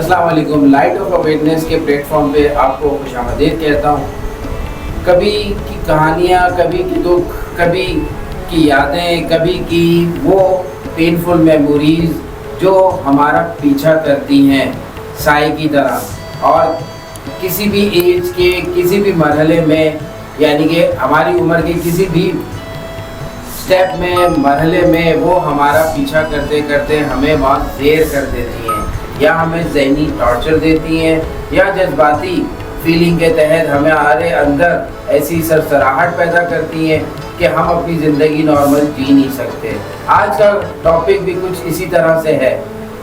अस्सलाम वालेकुम। Light of awareness के प्लेटफॉर्म पे आपको खुशामदीद कहता हूँ। कभी की कहानियाँ, कभी की दुख, कभी की यादें, कभी की वो पेनफुल मेमोरीज़ जो हमारा पीछा करती हैं साए की तरह, और किसी भी एज के किसी भी मरहले में, यानी कि हमारी उम्र के किसी भी स्टेप में, मरहले में वो हमारा पीछा करते करते हमें वहाँ ज़ेर कर देती हैं, या हमें ज़हनी टॉर्चर देती हैं, या जज्बाती फीलिंग के तहत हमारे अंदर ऐसी सरसराहट पैदा करती हैं कि हम अपनी ज़िंदगी नॉर्मल जी नहीं सकते। आज का टॉपिक भी कुछ इसी तरह से है,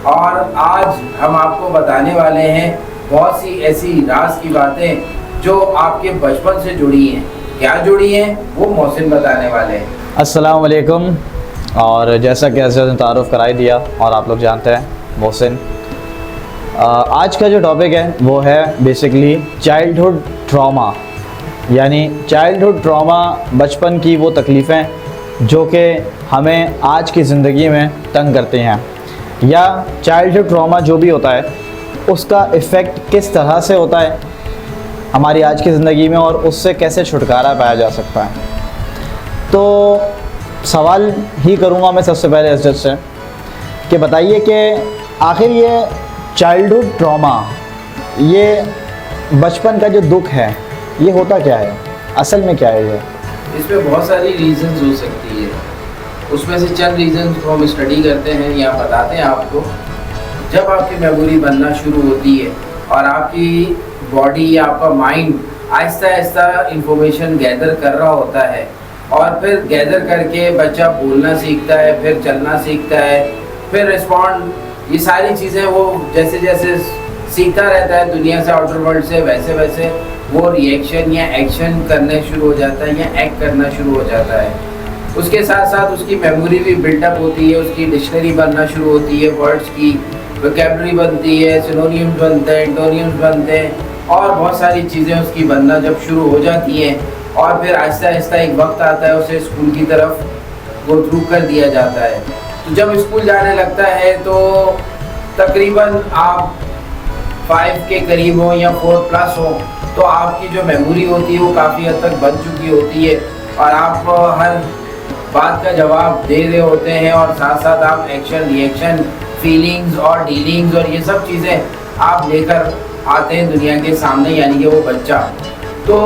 और आज हम आपको बताने वाले हैं बहुत सी ऐसी राज की बातें जो आपके बचपन से जुड़ी हैं। क्या जुड़ी हैं वो मोहसिन बताने वाले हैं। अस्सलाम वालेकुम। और जैसा कि हज़रत ने तारुफ़ कराई दिया और आप लोग जानते हैं, मोहसिन। आज का जो टॉपिक है वो है बेसिकली चाइल्डहुड ट्रॉमा, यानी चाइल्डहुड ट्रॉमा, बचपन की वो तकलीफ़ें जो कि हमें आज की ज़िंदगी में तंग करती हैं, या चाइल्डहुड ट्रॉमा जो भी होता है उसका इफ़ेक्ट किस तरह से होता है हमारी आज की ज़िंदगी में और उससे कैसे छुटकारा पाया जा सकता है। तो सवाल ही करूँगा मैं सबसे पहले हज़रत से कि बताइए कि आखिर ये चाइल्डहुड ट्रॉमा, ये बचपन का जो दुख है, ये होता क्या है, असल में क्या है ये? इसमें बहुत सारी रीज़न्स हो सकती है। उसमें से चंद रीज़न्स को हम स्टडी करते हैं या बताते हैं आपको। जब आपकी मेमोरी बनना शुरू होती है और आपकी बॉडी या आपका mind Aahista Aahista information gather कर रहा होता है, और फिर गैदर करके बच्चा बोलना सीखता है, फिर चलना सीखता है, फिर रिस्पॉन्ड, ये सारी चीज़ें वो जैसे जैसे सीखता रहता है दुनिया से, आउटर वर्ल्ड से, वैसे वैसे वो रिएक्शन या एक्शन करने शुरू हो जाता है या एक्ट करना शुरू हो जाता है। उसके साथ साथ उसकी मेमोरी भी बिल्डअप होती है, उसकी डिक्शनरी बनना शुरू होती है, वर्ड्स की वोकैबुलरी बनती है, सिनोनिम्स बनते हैं, एंटोनिम्स बनते हैं, और बहुत सारी चीज़ें उसकी बनना जब शुरू हो जाती हैं, और फिर आहिस्ता आहिस्ता एक वक्त आता है उसे स्कूल की तरफ गो थ्रू कर दिया जाता है। तो जब स्कूल जाने लगता है तो तकरीबन आप 5 के करीब हो या 4+ हो, तो आपकी जो मेमोरी होती है वो काफ़ी हद तक बन चुकी होती है, और आप हर बात का जवाब दे रहे होते हैं, और साथ साथ आप एक्शन, रिएक्शन, फीलिंग्स और डीलिंग्स और ये सब चीज़ें आप लेकर आते हैं दुनिया के सामने, यानी कि वो बच्चा। तो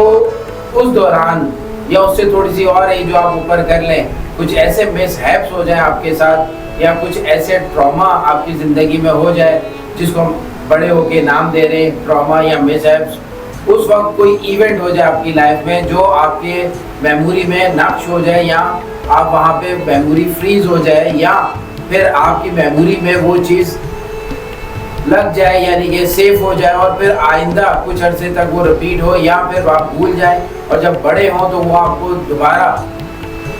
उस दौरान या उससे थोड़ी सी और एज जो आप ऊपर कर लें, कुछ ऐसे मिसहैप्स हो जाए आपके साथ, या कुछ ऐसे ट्रॉमा आपकी ज़िंदगी में हो जाए जिसको हम बड़े होके नाम दे रहे हैं ट्रॉमा या मिसहैप्स। उस वक्त कोई इवेंट हो जाए आपकी लाइफ में जो आपके मेमोरी में नक्श हो जाए, या आप वहाँ पे मेमोरी फ्रीज हो जाए, या फिर आपकी मेमोरी में वो चीज़ लग जाए, यानी कि सेफ हो जाए, और फिर आइंदा कुछ अरसे तक वो रिपीट हो, या फिर आप भूल जाए, और जब बड़े हों तो वो आपको दोबारा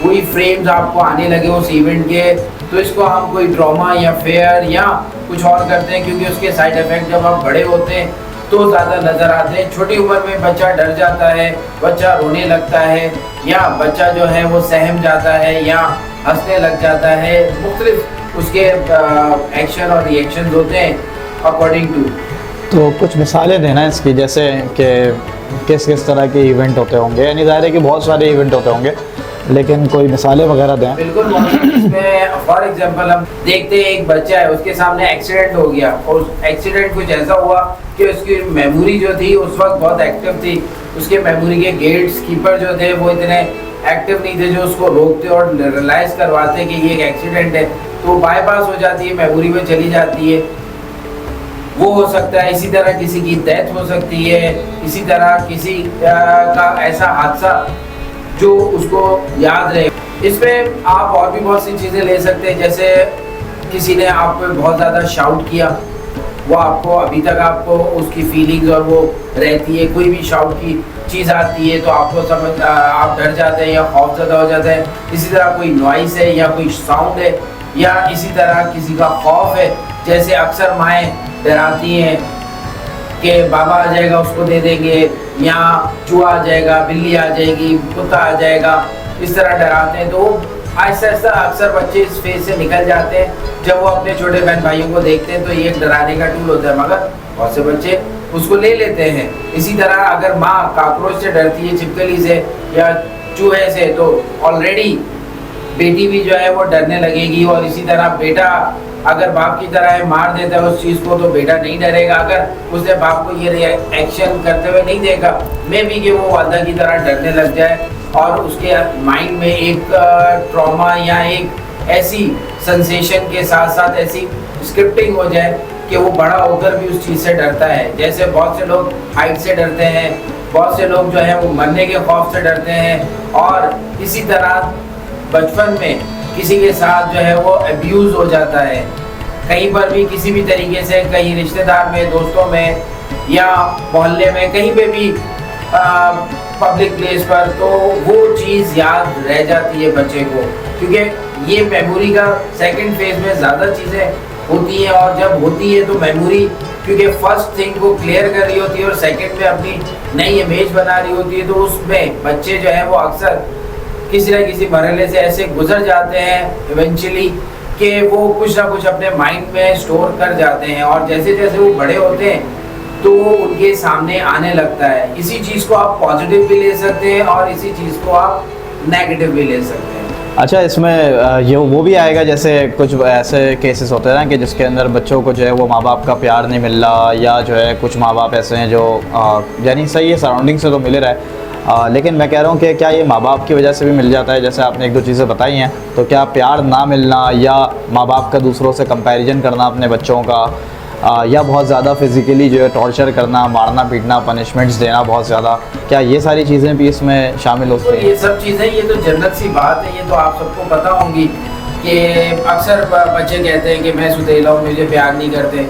वही फ्रेम्स आपको आने लगे उस इवेंट के। तो इसको हम कोई ट्रॉमा या फेयर या कुछ और करते हैं, क्योंकि उसके साइड इफ़ेक्ट जब आप बड़े होते हैं तो ज़्यादा नज़र आते हैं। छोटी उम्र में बच्चा डर जाता है, बच्चा रोने लगता है, या बच्चा जो है वो सहम जाता है या हंसने लग जाता है। मुख्तलिफ उसके एक्शन और रिएक्शन होते हैं अकॉर्डिंग टू। तो कुछ मिसालें देना इसकी, जैसे कि किस किस तरह के इवेंट होते होंगे, यानी ज़ाहिर है कि बहुत सारे इवेंट होते होंगे, लेकिन कोई मिसालें वगैरह दें। बिल्कुल। इसमें फॉर एग्जांपल हम देखते हैं एक बच्चा है, उसके सामने एक्सीडेंट हो गया, और एक्सीडेंट कुछ ऐसा हुआ कि उसकी मेमोरी जो थी उस वक्त बहुत एक्टिव थी। उसके मेमोरी के गेट्स कीपर जो थे वो इतने एक्टिव नहीं थे जो उसको रोकते और रियलाइज़ करवाते कि ये एक एक्सीडेंट है, तो बाईपास हो जाती है, मेमोरी में चली जाती है। वो हो सकता है, इसी तरह किसी की डेथ हो सकती है, इसी तरह किसी का ऐसा हादसा जो उसको याद रहे। इसमें आप और भी बहुत सी चीज़ें ले सकते हैं, जैसे किसी ने आप पे बहुत ज़्यादा शाउट किया, वो आपको अभी तक आपको उसकी फीलिंग्स और वो रहती है। कोई भी शाउट की चीज़ आती है तो आपको समझ आप डर जाते हैं या खौफज़दा हो जाते हैं। इसी तरह कोई नॉइस है या कोई साउंड है, या इसी तरह किसी का खौफ है, जैसे अक्सर माएँ डराती हैं कि बाबा आ जाएगा उसको दे देंगे, या चूहा आ जाएगा, बिल्ली आ जाएगी, कुत्ता आ जाएगा, इस तरह डराते हैं। तो आहिस्ता आहिस्ता अक्सर बच्चे इस फेज से निकल जाते हैं। जब वो अपने छोटे बहन भाइयों को देखते हैं तो ये एक डराने का टूल होता है, मगर बहुत से बच्चे उसको ले लेते हैं। इसी तरह अगर माँ कॉकरोच से डरती है, छिपकली से या चूहे से, तो ऑलरेडी बेटी भी जो है वो डरने लगेगी। और इसी तरह बेटा अगर बाप की तरह मार देता है उस चीज़ को, तो बेटा नहीं डरेगा। अगर उसने बाप को ये एक्शन करते हुए नहीं देखा, मे भी कि वो वालदा की तरह डरने लग जाए और उसके माइंड में एक ट्रॉमा या एक ऐसी सेंसेशन के साथ साथ ऐसी स्क्रिप्टिंग हो जाए कि वो बड़ा होकर भी उस चीज़ से डरता है। जैसे बहुत से लोग हाइट से डरते हैं, बहुत से लोग जो है वो मरने के खौफ से डरते हैं, और इसी तरह बचपन में किसी के साथ जो है वो अब्यूज़ हो जाता है, कहीं पर भी किसी भी तरीके से, कहीं रिश्तेदार में, दोस्तों में या मोहल्ले में, कहीं पे भी पब्लिक प्लेस पर, तो वो चीज़ याद रह जाती है बच्चे को। क्योंकि ये मेमोरी का सेकंड फेज में ज़्यादा चीज़ें होती हैं, और जब होती है तो मेमोरी क्योंकि फर्स्ट थिंग को क्लियर कर रही होती है और सेकंड में अपनी नई इमेज बना रही होती है, तो उसमें बच्चे जो है वो अक्सर किसी न किसी मरहले से ऐसे गुजर जाते हैं इवेंचुअली कि वो कुछ ना कुछ अपने माइंड में स्टोर कर जाते हैं, और जैसे जैसे वो बड़े होते हैं तो वो उनके सामने आने लगता है। इसी चीज़ को आप पॉजिटिव भी ले सकते हैं और इसी चीज़ को आप नेगेटिव भी ले सकते हैं। अच्छा, इसमें ये वो भी आएगा, जैसे कुछ ऐसे केसेस होते हैं ना कि जिसके अंदर बच्चों को जो है वो माँ बाप का प्यार नहीं मिल रहा, या जो है कुछ माँ बाप ऐसे हैं जो यानी सही है सराउंडिंग से तो मिल रहा है, लेकिन मैं कह रहा हूँ कि क्या ये माँ बाप की वजह से भी मिल जाता है? जैसे आपने एक दो चीज़ें बताई हैं, तो क्या प्यार ना मिलना या माँ बाप का दूसरों से कंपैरिजन करना अपने बच्चों का, या बहुत ज़्यादा फिज़िकली जो है टॉर्चर करना, मारना पीटना, पनिशमेंट्स देना बहुत ज़्यादा, क्या ये सारी चीज़ें भी इसमें शामिल होती हैं? ये सब चीज़ें, ये तो जन्नत सी बात है, ये तो आप सबको पता होंगी कि अक्सर बच्चे कहते हैं कि मैं सुतेला हूँ, मुझे प्यार नहीं करते,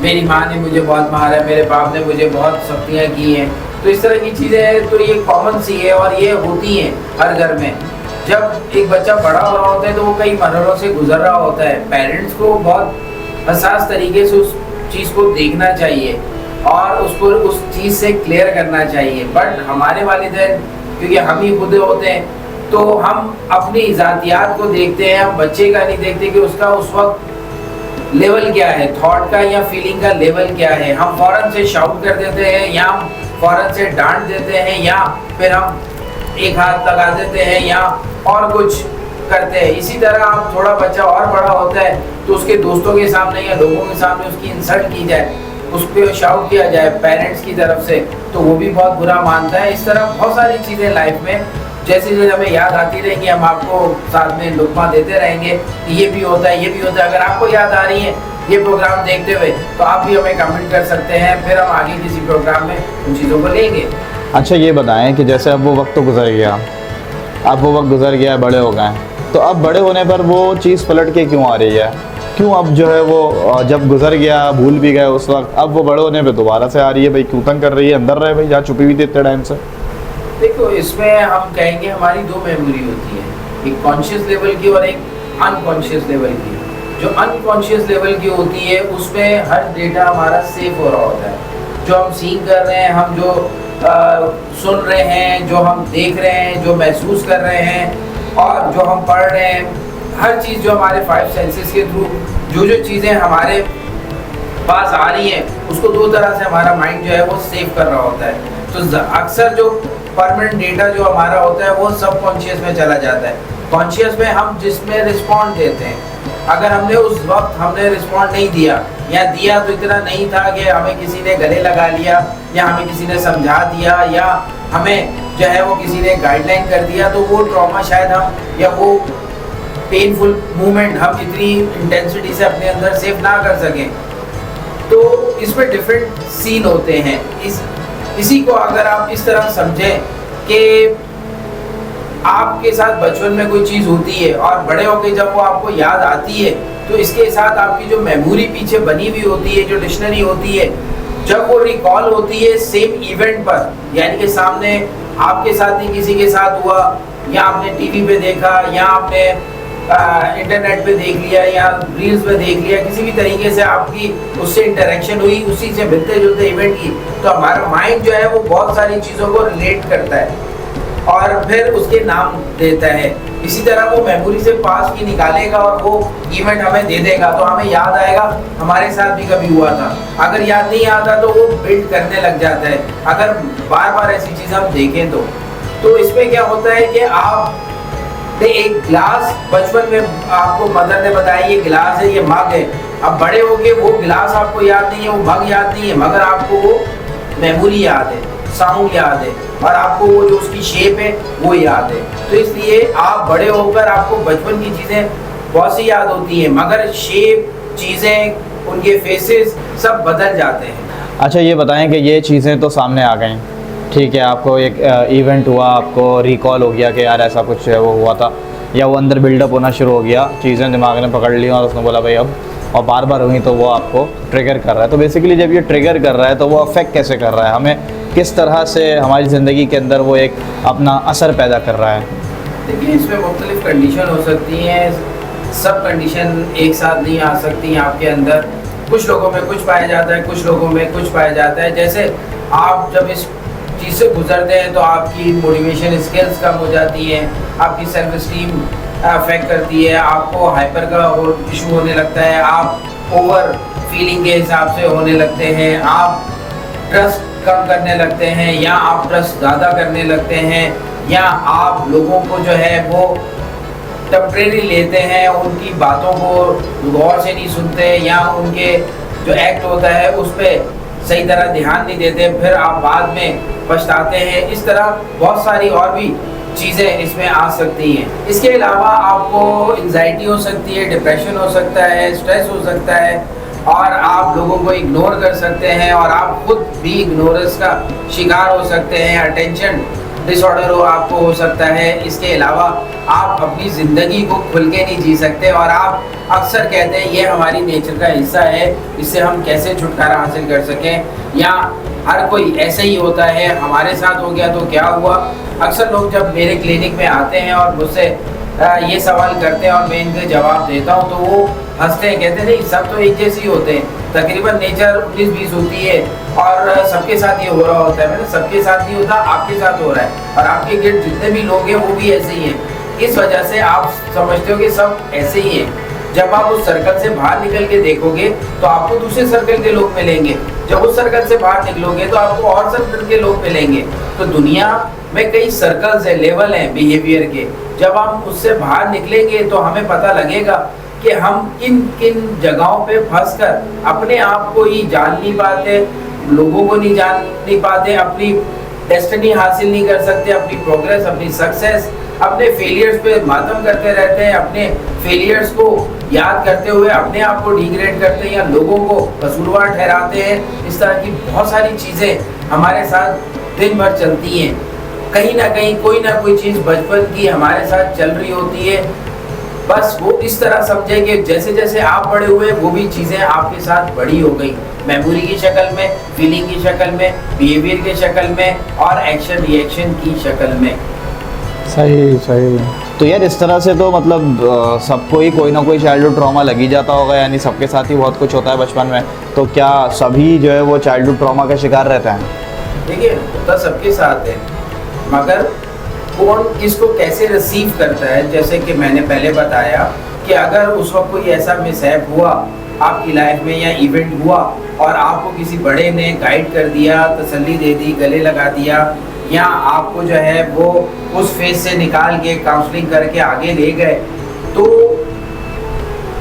मेरी माँ ने मुझे बहुत मारा है, मेरे बाप ने मुझे बहुत सख्तियाँ की हैं। तो इस तरह की चीज़ें तो ये कॉमन सी है और ये होती हैं हर घर में। जब एक बच्चा बड़ा हो रहा होता है तो वो कई मरहलों से गुजर रहा होता है। पेरेंट्स को बहुत हसास तरीके से उस चीज़ को देखना चाहिए और उसको उस चीज़ से क्लियर करना चाहिए। बट हमारे वालिदैन, क्योंकि हम ही खुद होते हैं, तो हम अपनी ज़ातियात को देखते हैं, हम बच्चे का नहीं देखते कि उसका उस वक्त लेवल क्या है, थॉट का या फीलिंग का लेवल क्या है। हम फ़ौरन से शाउट कर देते हैं या हम फ़ौरन से डांट देते हैं या फिर हम एक हाथ लगा देते हैं या और कुछ करते हैं। इसी तरह आप थोड़ा बच्चा और बड़ा होता है तो उसके दोस्तों के सामने या लोगों के सामने उसकी इंसल्ट की जाए, उस पर शाउट किया जाए पेरेंट्स की तरफ से, तो वो भी बहुत बुरा मानता है। इस तरह बहुत सारी चीज़ें लाइफ में जैसे जैसे हमें याद आती रहेंगी, हम आपको साथ में लुत्फ़ देते रहेंगे, ये भी होता है, ये भी होता है। अगर आपको याद आ रही है ये प्रोग्राम देखते हुए तो आप भी हमें कमेंट कर सकते हैं, फिर हम आगे किसी प्रोग्राम में उन चीज़ों को लेंगे। अच्छा, ये बताएं कि जैसे अब वो वक्त तो गुजर गया, अब वो वक्त गुजर गया, बड़े हो गए, तो अब बड़े होने पर वो चीज़ पलट के क्यों आ रही है? क्यों अब जो है वो जब गुजर गया, भूल भी गए उस वक्त, अब वो बड़े होने पे दोबारा से आ रही है? भाई क्यों तंग कर रही है? अंदर रहे भाई, जहाँ छुपी हुई थी इतने टाइम से। देखो, इसमें हम कहेंगे हमारी दो मेमोरी होती है, एक कॉन्शियस लेवल की और एक अनकॉन्शियस लेवल की। जो अनकॉन्शियस लेवल की होती है उसमें हर डेटा हमारा सेव हो रहा होता है। जो हम सीख कर रहे हैं, हम जो सुन रहे हैं, जो हम देख रहे हैं, जो महसूस कर रहे हैं और जो हम पढ़ रहे हैं, हर चीज़ जो हमारे 5 सेंसेस के थ्रू जो चीज़ें हमारे पास आ रही हैं उसको दो तरह से हमारा माइंड जो है वो सेव कर रहा होता है। तो अक्सर जो परमानेंट डेटा जो हमारा होता है वो सबकॉन्शियस में चला जाता है। कॉन्शियस में हम जिसमें रिस्पॉन्ड देते हैं, अगर हमने उस वक्त हमने रिस्पॉन्ड नहीं दिया या दिया तो इतना नहीं था कि हमें किसी ने गले लगा लिया या हमें किसी ने समझा दिया या हमें जो है वो किसी ने गाइडलाइन कर दिया, तो वो ट्रॉमा शायद हम या वो पेनफुल मोमेंट हम इतनी इंटेंसिटी से अपने अंदर सेव ना कर सकें। तो इसमें डिफरेंट सीन होते हैं। इसी को अगर आप इस तरह समझें कि आपके साथ बचपन में कोई चीज़ होती है और बड़े होकर जब वो आपको याद आती है तो इसके साथ आपकी जो मेमोरी पीछे बनी हुई होती है, जो डिक्शनरी होती है, जब वो रिकॉल होती है सेम इवेंट पर, यानी कि सामने आपके साथ नहीं किसी के साथ हुआ, या आपने टीवी पे देखा या आपने इंटरनेट पे देख लिया या रील्स पे देख लिया, किसी भी तरीके से आपकी उससे इंटरेक्शन हुई, उसी से मिलते जुलते इवेंट की, तो हमारा माइंड जो है वो बहुत सारी चीज़ों को रिलेट करता है और फिर उसके नाम देता है। इसी तरह वो मेमोरी से पास की निकालेगा और वो इवेंट हमें दे देगा, तो हमें याद आएगा हमारे साथ भी कभी हुआ था। अगर याद नहीं आता तो वो बिल्ड करने लग जाता है। अगर बार बार ऐसी चीज़ हम देखें तो इसमें क्या होता है कि आप एक गिलास, बचपन में आपको मदर ने बताया ये गिलास है, ये मग है। अब बड़े होके वो गिलास आपको याद नहीं है, वो मग याद नहीं है, मगर आपको वो मेमोरी याद है, साउंड याद है और आपको वो जो उसकी शेप है वो याद है। तो इसलिए आप बड़े होकर आपको बचपन की चीज़ें बहुत सी याद होती हैं, मगर शेप, चीज़ें, उनके फेसेस सब बदल जाते हैं। अच्छा ये बताएं कि ये चीज़ें तो सामने आ गई, ठीक है, आपको एक इवेंट हुआ, आपको रिकॉल हो गया कि यार ऐसा कुछ है वो हुआ था, या वो अंदर बिल्डअप होना शुरू हो गया, चीज़ें दिमाग ने पकड़ ली और उसने बोला भाई अब, और बार बार हुई तो वो आपको ट्रिगर कर रहा है। तो बेसिकली जब ये ट्रिगर कर रहा है तो वो अफेक्ट कैसे कर रहा है, हमें किस तरह से हमारी ज़िंदगी के अंदर वो एक अपना असर पैदा कर रहा है? देखिए इसमें मुख्तलिफ कंडीशन हो सकती हैं, सब कंडीशन एक साथ नहीं आ सकती हैं आपके अंदर। कुछ लोगों में कुछ पाया जाता है, कुछ लोगों में कुछ पाया जाता है। जैसे आप जब इस चीज़ से गुजरते हैं तो आपकी मोटिवेशन स्किल्स कम हो जाती हैं, आपकी सेल्फ स्टीम अफेक्ट करती है, आपको हाइपर का इशू होने लगता है, आप ओवर फीलिंग के हिसाब से होने लगते हैं, आप ट्रस्ट कम करने लगते हैं या आप ट्रस्ट ज़्यादा करने लगते हैं, या आप लोगों को जो है वो टेम्परेरी लेते हैं, उनकी बातों को गौर से नहीं सुनते या उनके जो एक्ट होता है उस पर सही तरह ध्यान नहीं देते, फिर आप बाद में पछताते हैं। इस तरह बहुत सारी और भी चीज़ें इसमें आ सकती हैं। इसके अलावा आपको एंजाइटी हो सकती है, डिप्रेशन हो सकता है, स्ट्रेस हो सकता है और आप लोगों को इग्नोर कर सकते हैं और आप खुद भी इग्नोरेंस का शिकार हो सकते हैं। अटेंशन डिसऑर्डर आपको हो सकता है। इसके अलावा आप अपनी ज़िंदगी को खुल के नहीं जी सकते और आप अक्सर कहते हैं ये हमारी नेचर का हिस्सा है, इससे हम कैसे छुटकारा हासिल कर सकें, या हर कोई ऐसे ही होता है, हमारे साथ हो गया तो क्या हुआ। अक्सर लोग जब मेरे क्लिनिक में आते हैं और मुझसे ये सवाल करते हैं और मैं इनके जवाब देता हूँ तो वो हंसते हैं, कहते हैं नहीं सब तो एक जैसे ही होते हैं, तकरीबन नेचर 19-20 होती है और सबके साथ ये हो रहा होता है। मैंने सबके साथ नहीं होता, आपके साथ हो रहा है और आपके गिर्द जितने भी लोग हैं वो भी ऐसे ही हैं। इस वजह से आप समझते हो कि सब ऐसे ही हैं। जब आप उस सर्कल से बाहर निकल के देखोगे तो आपको दूसरे सर्कल के लोग मिलेंगे, जब उस सर्कल से बाहर निकलोगे तो आपको और सर्कल के लोग मिलेंगे। तो दुनिया में कई सर्कल्स हैं, लेवल हैं बिहेवियर के। जब हम उससे बाहर निकलेंगे तो हमें पता लगेगा कि हम किन किन जगहों पे फंसकर अपने आप को ही जान नहीं पाते, लोगों को नहीं जान नहीं पाते, अपनी डेस्टिनी हासिल नहीं कर सकते, अपनी प्रोग्रेस, अपनी सक्सेस, अपने फेलियर्स पे मातम करते रहते हैं, अपने फेलियर्स को याद करते हुए अपने आप को डिग्रेड करते हैं या लोगों को कसूरवार ठहराते हैं। इस तरह की बहुत सारी चीज़ें हमारे साथ दिन भर चलती हैं। कहीं ना कहीं कोई ना कोई चीज़ बचपन की हमारे साथ चल रही होती है। बस वो इस तरह समझे कि जैसे जैसे आप बड़े हुए वो भी चीज़ें आपके साथ बड़ी हो गई, मेमोरी की शक्ल में, फीलिंग की शक्ल में, बिहेवियर की शक्ल में और एक्शन रिएक्शन की शक्ल में। सही। तो यार इस तरह से तो मतलब सबको ही कोई ना कोई चाइल्डहुड ट्रॉमा लग ही जाता होगा, यानी सबके साथ ही बहुत कुछ होता है बचपन में। तो क्या सभी जो है वो चाइल्डहुड ट्रॉमा का शिकार रहते हैं? देखिए होता सबके साथ है, मगर कौन किसको कैसे रिसीव करता है। जैसे कि मैंने पहले बताया कि अगर उस वक्त कोई ऐसा मिसहैप हुआ आपकी लाइफ में या इवेंट हुआ और आपको किसी बड़े ने गाइड कर दिया, तसल्ली दे दी, गले लगा दिया, या आपको जो है वो उस फेज से निकाल के काउंसलिंग करके आगे ले गए, तो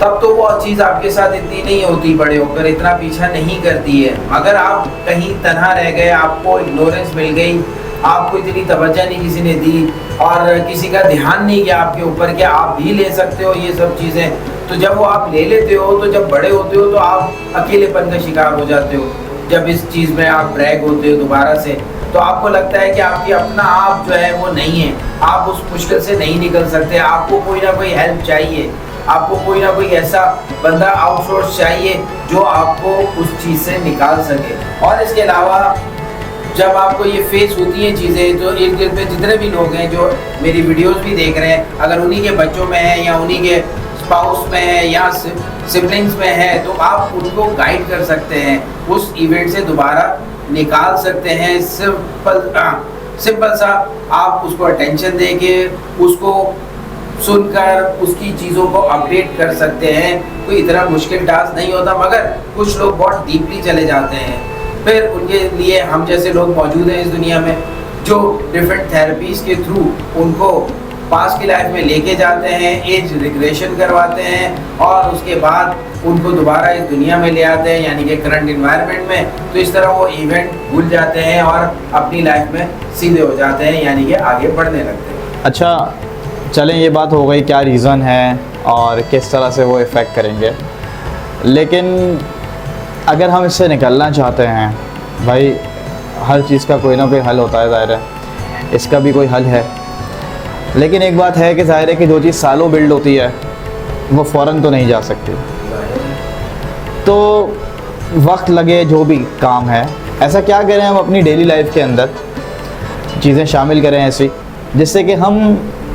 तब तो वो चीज़ आपके साथ इतनी नहीं होती, बड़े होकर इतना पीछा नहीं करती है। अगर आप कहीं तन्हा रह गए, आपको इग्नोरेंस मिल गई, आपको इतनी तवज्जो नहीं किसी ने दी और किसी का ध्यान नहीं किया आपके ऊपर कि आप भी ले सकते हो ये सब चीज़ें, तो जब वो आप ले लेते हो तो जब बड़े होते हो तो आप अकेलेपन का शिकार हो जाते हो। जब इस चीज़ में आप ब्रैग होते हो दोबारा से, तो आपको लगता है कि आपकी अपना आप जो है वो नहीं है, आप उस मुश्किल से नहीं निकल सकते, आपको कोई ना कोई हेल्प चाहिए, आपको कोई ना कोई ऐसा बंदा आउटसोर्स चाहिए जो आपको उस चीज़ से निकाल सके। और इसके अलावा जब आपको ये फेस होती हैं चीज़ें, तो इर्द गिर्द में जितने भी लोग हैं जो मेरी वीडियोस भी देख रहे हैं, अगर उन्हीं के बच्चों में है या उन्हीं के स्पाउस में है या सिबलिंग्स में है, तो आप उनको गाइड कर सकते हैं, उस इवेंट से दोबारा निकाल सकते हैं। सिंपल सा आप उसको अटेंशन देके उसको सुनकर उसकी चीज़ों को अपडेट कर सकते हैं। कोई इतना मुश्किल टास्क नहीं होता, मगर कुछ लोग बहुत डीपली चले जाते हैं। फिर उनके लिए हम जैसे लोग मौजूद हैं इस दुनिया में, जो डिफरेंट थेरेपीज़ के थ्रू उनको पास्ट की लाइफ में लेके जाते हैं, एज रिग्रेशन करवाते हैं और उसके बाद उनको दोबारा इस दुनिया में ले आते हैं, यानी कि करंट इन्वायरमेंट में। तो इस तरह वो इवेंट भूल जाते हैं और अपनी लाइफ में सीधे हो जाते हैं, यानी कि आगे बढ़ने लगते हैं। अच्छा, चलें, ये बात हो गई क्या रीज़न है और किस तरह से वो इफ़ेक्ट करेंगे। लेकिन अगर हम इससे निकलना चाहते हैं, भाई हर चीज़ का कोई ना कोई हल होता है, ज़ाहिर है इसका भी कोई हल है। लेकिन एक बात है कि ज़ाहिर है कि जो चीज़ सालों बिल्ड होती है वो फ़ौरन तो नहीं जा सकती, तो वक्त लगे जो भी काम है। ऐसा क्या करें हम अपनी डेली लाइफ के अंदर चीज़ें शामिल करें ऐसी जिससे कि हम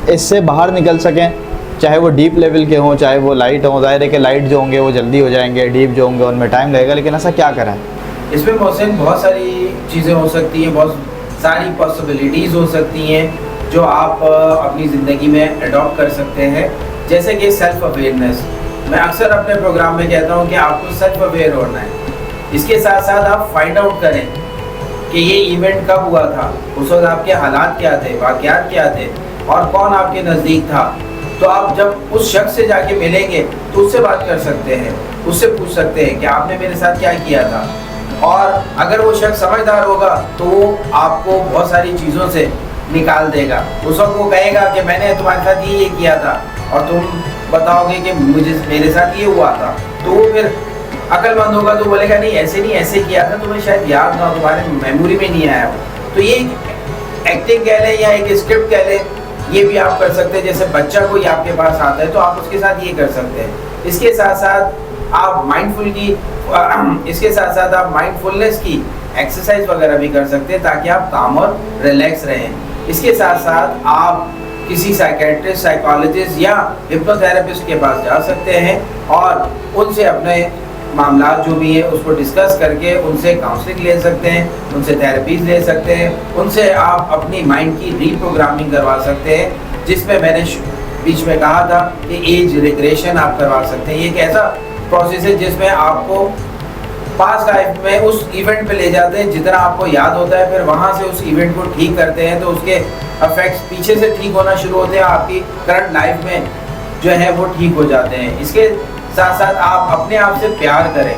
इससे बाहर निकल सकें, चाहे वो डीप लेवल के हों चाहे वो लाइट हों। ज़ाहिर है कि लाइट जो होंगे वो जल्दी हो जाएंगे, डीप जो होंगे उनमें टाइम लगेगा। लेकिन ऐसा क्या करें? इसमें मोहसिन बहुत सारी चीज़ें हो सकती हैं, बहुत सारी पॉसिबिलिटीज़ हो सकती हैं जो आप अपनी ज़िंदगी में अडॉप्ट कर सकते हैं। जैसे कि सेल्फ अवेयरनेस, मैं अक्सर अपने प्रोग्राम में कहता हूँ कि आपको सेल्फ अवेयर होना है। इसके साथ साथ आप फाइंड आउट करें कि ये इवेंट कब हुआ था, उस वक्त आपके हालात क्या थे, वाक़यात क्या थे और कौन आपके नज़दीक था। तो आप जब उस शख्स से जाके मिलेंगे तो उससे बात कर सकते हैं, उससे पूछ सकते हैं कि आपने मेरे साथ क्या किया था। और अगर वो शख्स समझदार होगा तो वो आपको बहुत सारी चीज़ों से निकाल देगा। उस वक्त वो कहेगा कि मैंने तुम्हारे साथ ये किया था और तुम बताओगे कि मेरे साथ ये हुआ था। तो वो फिर अक्लमंद होगा तो बोलेगा नहीं ऐसे किया था, तुम्हें शायद याद ना हो, तुम्हारे मेमोरी में नहीं आया हो। तो ये एक्टिंग कह लें या एक स्क्रिप्ट कह लें, ये भी आप कर सकते हैं। जैसे बच्चा कोई आपके पास आता है तो आप उसके साथ ये कर सकते हैं। इसके साथ साथ आप माइंडफुलनेस की एक्सरसाइज वगैरह भी कर सकते हैं ताकि आप काम और रिलैक्स रहें। इसके साथ साथ आप किसी साइकेट्रिस्ट, साइकोलॉजिस्ट या हिप्नोथेरेपिस्ट के पास जा सकते हैं और उनसे अपने मामला जो भी है उसको डिस्कस करके उनसे काउंसलिंग ले सकते हैं, उनसे थेरेपीज ले सकते हैं, उनसे आप अपनी माइंड की रीप्रोग्रामिंग करवा सकते हैं, जिसमें मैंने बीच में कहा था कि एज रिग्रेशन आप करवा सकते हैं। ये एक ऐसा प्रोसेस है जिसमें आपको पास्ट लाइफ में उस इवेंट पे ले जाते हैं जितना आपको याद होता है, फिर वहाँ से उस इवेंट को ठीक करते हैं तो उसके इफेक्ट्स पीछे से ठीक होना शुरू होते हैं, आपकी करंट लाइफ में जो है वो ठीक हो जाते हैं। इसके साथ साथ आप अपने आप से प्यार करें,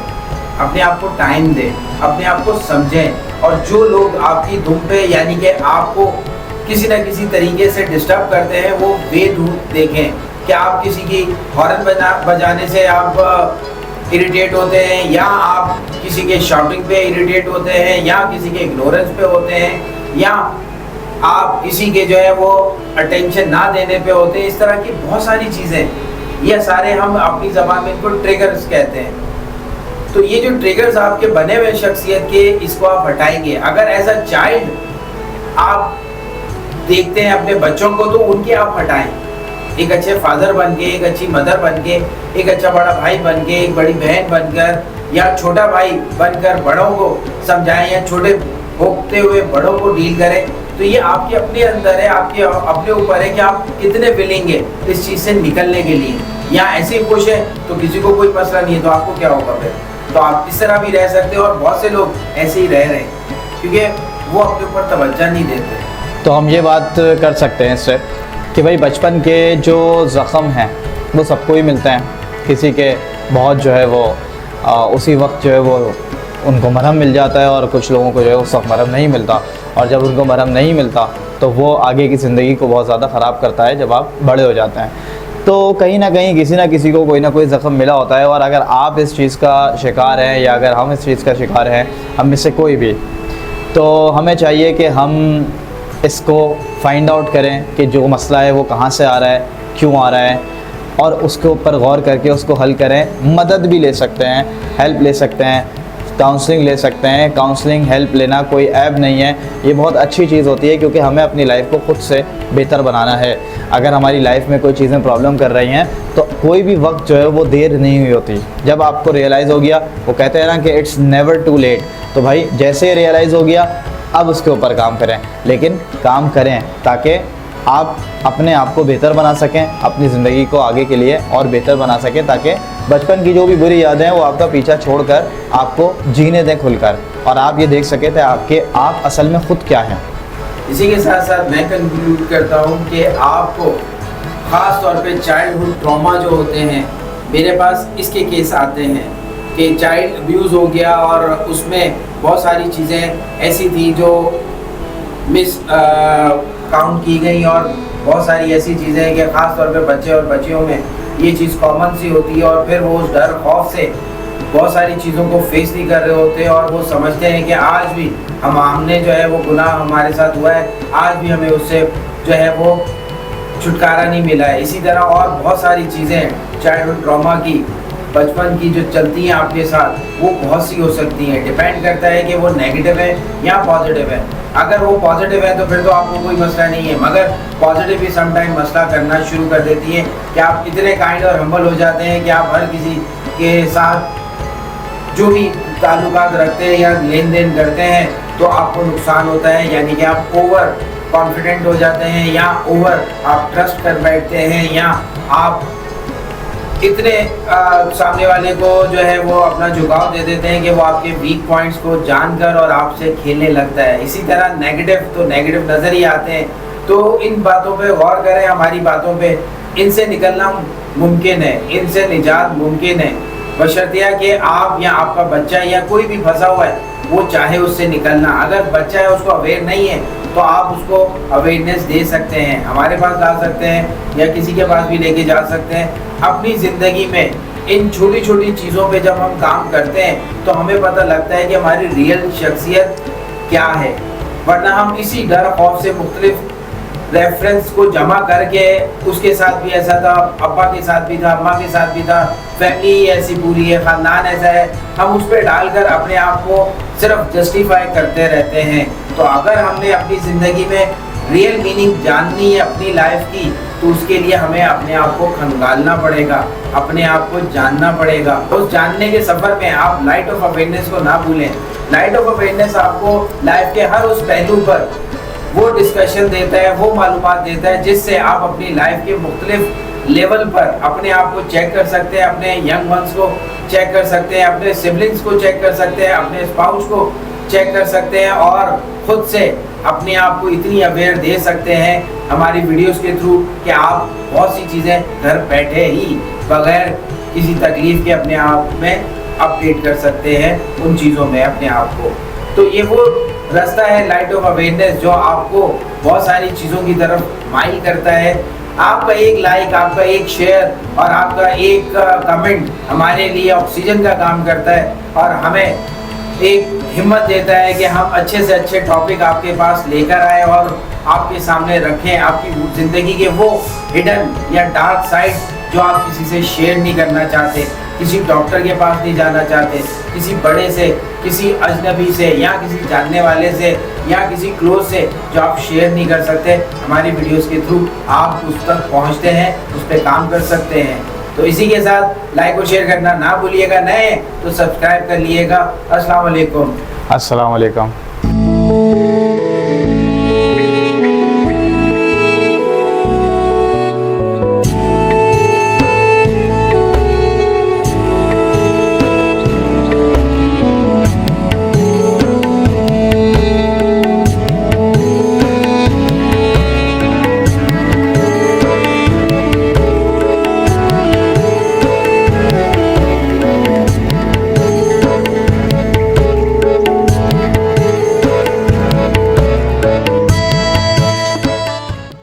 अपने आप को टाइम दें, अपने आप को समझें और जो लोग आपकी धुन पे यानी कि आपको किसी न किसी तरीके से डिस्टर्ब करते हैं वो वे देखें कि आप किसी की हॉर्न बजाने से आप इरिटेट होते हैं या आप किसी के शाउटिंग पे इरिटेट होते हैं या किसी के इग्नोरेंस पे होते हैं या आप किसी के जो है वो अटेंशन ना देने पे होते हैं। इस तरह की बहुत सारी चीज़ें, ये सारे हम अपनी ज़बान में इनको ट्रिगर्स कहते हैं। तो ये जो ट्रिगर्स आपके बने हुए शख्सियत के, इसको आप हटाएंगे। अगर एज अ चाइल्ड आप देखते हैं अपने बच्चों को तो उनके आप हटाएं। एक अच्छे फादर बन के, एक अच्छी मदर बन के, एक अच्छा बड़ा भाई बन के, एक बड़ी बहन बनकर या छोटा भाई बनकर बड़ों को समझाएं या छोटे भोगते हुए बड़ों को डील करें। तो ये आपके अपने अंदर है, आपके अपने ऊपर है कि आप कितने विलिंग है इस चीज़ से निकलने के लिए। या ऐसे ही खुश है तो किसी को कोई मसला नहीं है तो आपको क्या होगा फिर। तो आप इस तरह भी रह सकते हो और बहुत से लोग ऐसे ही रह रहे हैं क्योंकि वो अपने ऊपर तवज्जो नहीं देते। तो हम ये बात कर सकते हैं इससे कि भाई बचपन के जो ज़ख़म हैं वो सबको ही मिलते हैं। किसी के बहुत जो है वो उसी वक्त जो है वो उनको मरहम मिल जाता है और कुछ लोगों को जो है उस वक्त मरहम नहीं मिलता, और जब उनको मरहम नहीं मिलता तो वो आगे की ज़िंदगी को बहुत ज़्यादा ख़राब करता है जब आप बड़े हो जाते हैं। तो कहीं ना कहीं किसी ना किसी को कोई ना कोई ज़ख़म मिला होता है। और अगर आप इस चीज़ का शिकार हैं या अगर हम इस चीज़ का शिकार हैं, हम में से कोई भी, तो हमें चाहिए कि हम इसको फाइंड आउट करें कि जो मसला है वो कहाँ से आ रहा है, क्यों आ रहा है, और उसके ऊपर गौर करके उसको हल करें। मदद भी ले सकते हैं, हेल्प ले सकते हैं, काउंसलिंग ले सकते हैं। काउंसलिंग हेल्प लेना कोई ऐब नहीं है, ये बहुत अच्छी चीज़ होती है क्योंकि हमें अपनी लाइफ को ख़ुद से बेहतर बनाना है। अगर हमारी लाइफ में कोई चीज़ें प्रॉब्लम कर रही हैं तो कोई भी वक्त जो है वो देर नहीं हुई होती। जब आपको रियलाइज़ हो गया, वो कहते हैं ना कि इट्स नेवर टू लेट, तो भाई जैसे रियलाइज़ हो गया अब उसके ऊपर काम करें। लेकिन काम करें ताकि आप अपने आप को बेहतर बना सकें, अपनी ज़िंदगी को आगे के लिए और बेहतर बना सकें, ताकि बचपन की जो भी बुरी यादें हैं वो आपका पीछा छोड़कर आपको जीने दें खुलकर, और आप ये देख सकें कि आप असल में ख़ुद क्या हैं। इसी के साथ साथ मैं कंक्लूड करता हूँ कि आपको ख़ास तौर पे चाइल्डहुड ट्रॉमा जो होते हैं, मेरे पास इसके केस आते हैं कि चाइल्ड अब्यूज़ हो गया और उसमें बहुत सारी चीज़ें ऐसी थी जो मिस काउंट की गई, और बहुत सारी ऐसी चीज़ें हैं कि ख़ास तौर पे बच्चे और बच्चियों में ये चीज़ कॉमन सी होती है, और फिर वो उस डर खौफ से बहुत सारी चीज़ों को फेस नहीं कर रहे होते, और वो समझते हैं कि आज भी हमने जो है वो गुनाह हमारे साथ हुआ है, आज भी हमें उससे जो है वो छुटकारा नहीं मिला है। इसी तरह और बहुत सारी चीज़ें चाइल्डहुड ट्रॉमा की, बचपन की जो चलती हैं आपके साथ, वो बहुत सी हो सकती हैं। डिपेंड करता है कि वो नेगेटिव है या पॉजिटिव है। अगर वो पॉजिटिव है तो फिर तो आपको कोई मसला नहीं है, मगर पॉजिटिव भी समटाइम मसला करना शुरू कर देती है कि आप इतने काइंड और हम्बल हो जाते हैं कि आप हर किसी के साथ जो भी ताल्लुकात रखते हैं या लेन देन करते हैं तो आपको नुकसान होता है, यानी कि आप ओवर कॉन्फिडेंट हो जाते हैं, या ओवर आप ट्रस्ट कर बैठते हैं, या आप इतने सामने वाले को जो है वो अपना झुकाव दे देते हैं कि वो आपके वीक पॉइंट्स को जानकर और आपसे खेलने लगता है। इसी तरह नेगेटिव तो नेगेटिव नज़र ही आते हैं। तो इन बातों पे गौर करें, हमारी बातों पे, इनसे निकलना मुमकिन है, इनसे निजात मुमकिन है, बशर्तिया कि आप या आपका बच्चा या कोई भी फंसा हुआ है वो चाहे उससे निकलना। अगर बच्चा है उसको अवेयर नहीं है तो आप उसको अवेयरनेस दे सकते हैं, हमारे पास ला सकते हैं या किसी के पास भी लेके जा सकते हैं। अपनी ज़िंदगी में इन छोटी छोटी चीज़ों पे जब हम काम करते हैं तो हमें पता लगता है कि हमारी रियल शख्सियत क्या है, वरना हम इसी डर खौफ से मुख्तलिफ रेफरेंस को जमा करके, उसके साथ भी ऐसा था, अब्बा के साथ भी था, अम्मा के साथ भी था, फैमिली ही ऐसी पूरी है, ख़ानदान ऐसा है, हम उस पर डालकर अपने आप को सिर्फ जस्टिफाई करते रहते हैं। तो अगर हमने अपनी ज़िंदगी में रियल मीनिंग जाननी है अपनी लाइफ की, तो उसके लिए हमें अपने आप को खंगालना पड़ेगा, अपने आप को जानना पड़ेगा। उस जानने के सफ़र में आप लाइट ऑफ अवेयरनेस को ना भूलें। लाइट ऑफ अवेयरनेस आपको लाइफ के हर उस पहलू पर वो डिस्कशन देता है, वो मालूमात देता है जिससे आप अपनी लाइफ के मुख्तलिफ लेवल पर अपने आप को चेक कर सकते हैं, अपने यंग वंस को चेक कर सकते हैं, अपने सिबलिंग्स को चेक कर सकते हैं, अपने स्पाउस को चेक कर सकते हैं, और ख़ुद से अपने आप को इतनी अवेयर दे सकते हैं हमारी वीडियोस के थ्रू कि आप बहुत सी चीज़ें घर बैठे ही बगैर किसी तकलीफ़ के अपने आप में अपडेट कर सकते हैं उन चीज़ों में अपने आप को। तो ये वो रास्ता है लाइट ऑफ अवेयरनेस जो आपको बहुत सारी चीज़ों की तरफ माइल करता है। आपका एक लाइक, आपका एक शेयर और आपका एक कमेंट हमारे लिए ऑक्सीजन का काम करता है और हमें एक हिम्मत देता है कि हम अच्छे से अच्छे टॉपिक आपके पास लेकर आए और आपके सामने रखें, आपकी ज़िंदगी के वो हिडन या डार्क साइड जो आप किसी से शेयर नहीं करना चाहते, किसी डॉक्टर के पास नहीं जाना चाहते, किसी बड़े से, किसी अजनबी से या किसी जानने वाले से या किसी क्लोज से जो आप शेयर नहीं कर सकते, हमारी वीडियोस के थ्रू आप उस तक पहुंचते हैं, उस पर काम कर सकते हैं। तो इसी के साथ लाइक और शेयर करना ना भूलिएगा, नए तो सब्सक्राइब कर लिएगा। अस्सलाम वालेकुम। अस्सलाम वालेकुम।